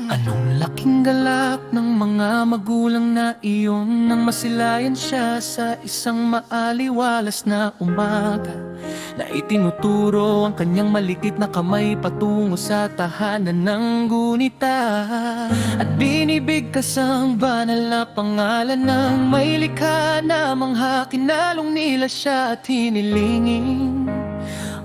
Anong laking galak ng mga magulang na iyon nang masilayan siya sa isang maaliwalas na umaga, na itinuturo ang kanyang maliit na kamay patungo sa tahanan ng gunita. At binibigkas ang banal na pangalan ng may likha na mangha. Kinalong nila siya at hinilingin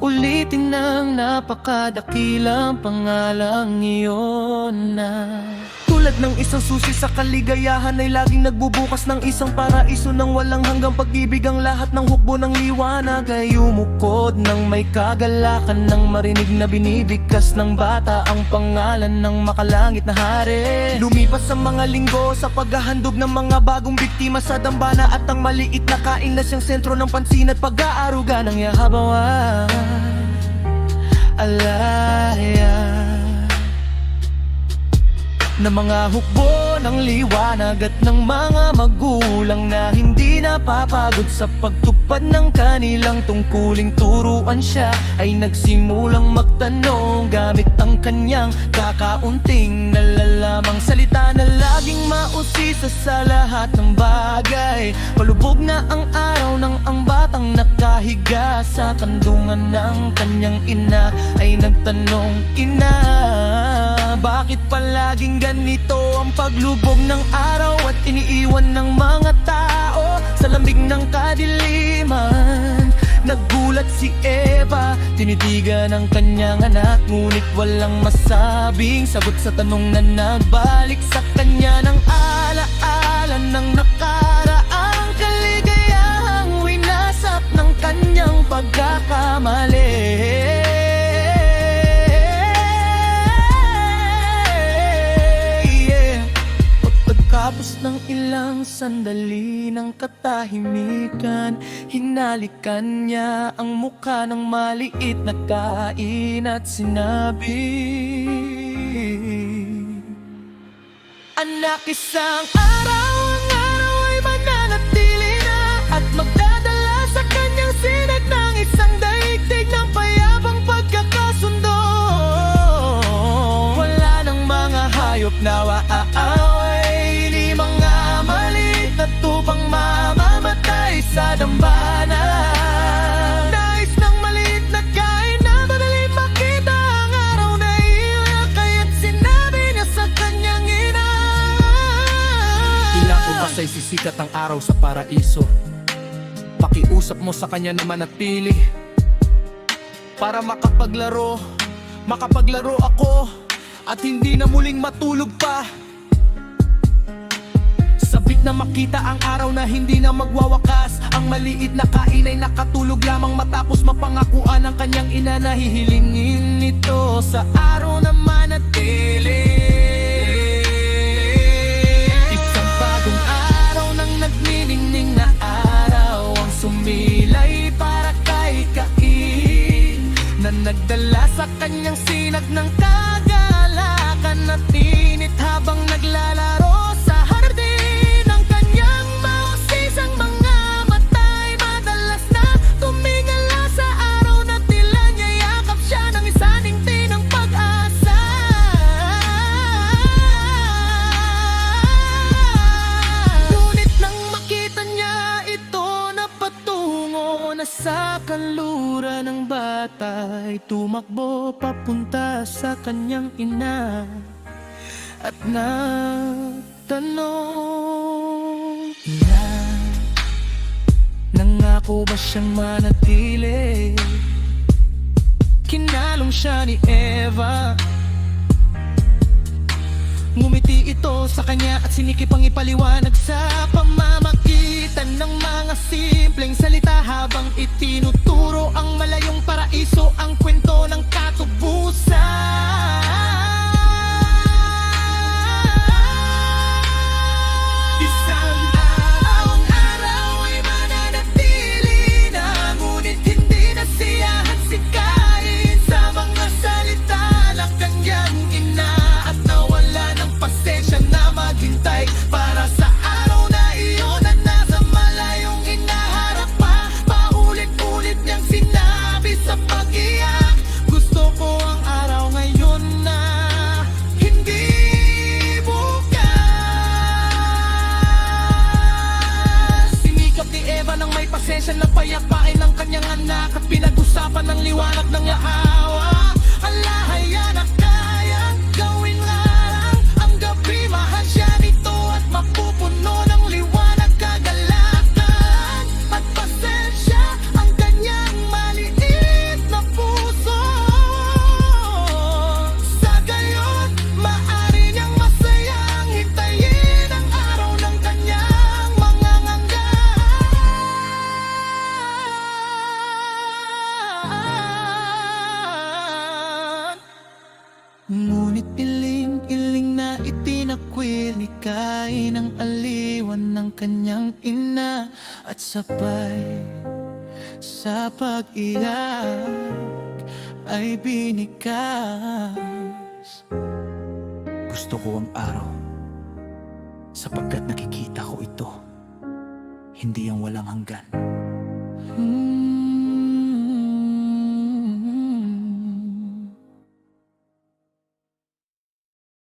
ulitin ng napakadakilang pangalang iyon na tulad ng isang susi sa kaligayahan ay laging nagbubukas ng isang paraiso ng walang hanggang pag-ibig. Ang lahat ng hukbo ng liwanag ay umukod ng may kagalakan ng marinig na binibigkas ng bata ang pangalan ng makalangit na hari. Lumipas ang mga linggo sa paghahandog ng mga bagong biktima sa dambana, at ang maliit na kain na siyang sentro ng pansin at pag-aaruga ng yahabawan. Alaya na mga hukbo ng liwanag at ng mga magulang na hindi napapagod sa pagtupad ng kanilang tungkuling turuan. Siya ay nagsimulang magtanong gamit ang kanyang kakaunting nalalamang salita na laging mausisa sa lahat ng bagay. Palubog na ang araw ng ang batang nakahiga sa kandungan ng kanyang ina ay nagtanong, "Ina, bakit palaging ganito ang paglubog ng araw at iniiwan ng mga tao sa lamig ng kadiliman?" Naggulat si Eva, tinitigan ang kanyang anak, ngunit walang masabing sagot sa tanong na nagbalik sa kanya ng alaala ng nakaraang kaligayahang winasap ng kanyang pagkakamali. Tapos ng ilang sandali ng katahimikan, hinalikan niya ang mukha ng maliit na kain at sinabi, "Anak, isang araw, ang araw ay mananatili na at magdadala sa kanyang sinag ng isang daigdig ng payapang pagkakasundo. Wala ng mga hayop na waaaway, mga maliit na tupang mamamatay sa dambana. Nais ng maliit na kain na madaling makita ang araw na iyon, kaya't sinabi niya sa kanyang ina, Ilang oras ay sisikat ang araw sa paraiso. Pakiusap mo sa kanya na manatili para makapaglaro ako at hindi na muling matulog pa. Sabik na makita ang araw na hindi na magwawakas. Ang maliit na kain ay nakatulog lamang matapos mapangakuan ng kanyang ina na hihilingin nito sa araw na manatili. Isang bagong araw ng nagniningning na araw ang sumilay para kay Cain, na nagdala sa kanyang sinag ng kagalakan at init habang naglalaro sa hardin. Sa kanluran ng bata ay tumakbo papunta sa kanyang ina at nagtanong, "Ina, nangako ba siyang manatili?" Kinalong siya ni Eva, ngumiti ito sa kanya at sinikip ang ipaliwanag sa pamamagitan ng mga simpleng salita habang itinuturo ang malayong paraiso, ang kwento ng katubusan. Isang araw, ang araw ay mananatili na, ngunit hindi nasiyahan si Cain sa mga salita ng kanyang ina at nawala ng pasensya na maghintay para sa araw na iyon na nasa malayong hinaharap pa. Paulit-ulit niyang sinabi sa pag-iyak, "Gusto ko ang araw ngayon yakap, pinag-usapan ng liwanag ng awa. Alahaya na kayang gawin ngarang ang gabi, mahal siya nito at mapupuno ng liwanag kagalakan. At pasensya ang kanyang maliit na puso. Sa gayon, maaari niyang masayang hintayin ang araw ng kanyang mga ngangga. Ngunit iling-iling na itinakwil, likay ng aliwan ng kanyang ina. At sabay sa pag-iyak ay binikas. Gusto ko ang araw, sapagkat nakikita ko ito, hindi ang walang hanggan.